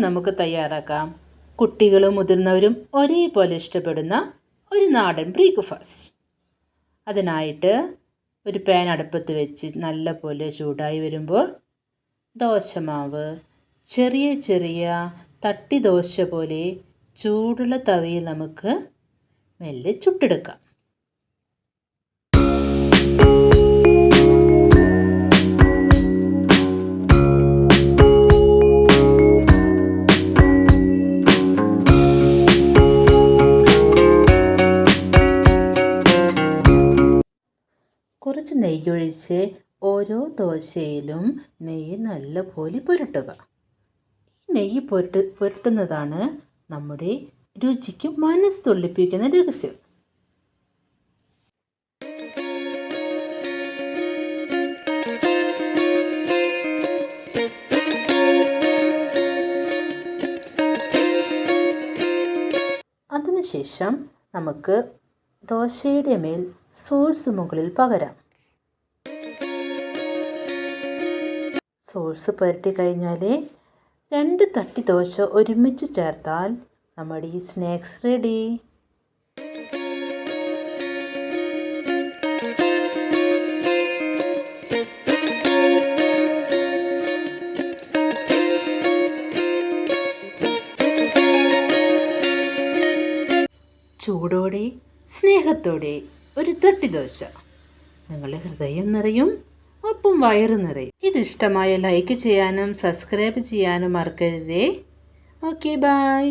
നമുക്ക് തയ്യാറാക്കാം. കുട്ടികളും മുതിർന്നവരും ഒരേപോലെ ഇഷ്ടപ്പെടുന്ന ഒരു നാടൻ ബ്രേക്ക്ഫാസ്റ്റ്. അതിനായിട്ട് ഒരു പാൻ അടുപ്പത്ത് വെച്ച് നല്ലപോലെ ചൂടായി വരുമ്പോൾ ദോശമാവ് ചെറിയ ചെറിയ തട്ടി ദോശ പോലെ ചൂടുള്ള തവയിൽ നമുക്ക് മെല്ലെ ചുട്ടെടുക്കാം. കുറച്ച് നെയ്യൊഴിച്ച് ഓരോ ദോശയിലും നെയ്യ് നല്ലപോലെ പുരട്ടുക. ഈ നെയ്യ് പുരട്ടുന്നതാണ് നമ്മുടെ രുചിക്ക് മനസ്സ് തുള്ളിപ്പിക്കുന്ന രഹസ്യം. അതിനുശേഷം നമുക്ക് ദോശയുടെ മേൽ സോസ് മുകളിൽ പകരാം. സോസ് പുരട്ടി കഴിഞ്ഞാൽ 2 തട്ടി ദോശ ഒരുമിച്ച് ചേർത്താൽ നമ്മുടെ ഈ സ്നാക്സ് റെഡി. ചൂടോടെ സ്നേഹത്തോടെ ഒരു തട്ടി ദോശ. നിങ്ങളുടെ ഹൃദയം നിറയും, ഒപ്പം വയറ് നിറയും. ഇതിഷ്ടമായ ലൈക്ക് ചെയ്യാനും സബ്സ്ക്രൈബ് ചെയ്യാനും മറക്കരുതേ. Okay, by.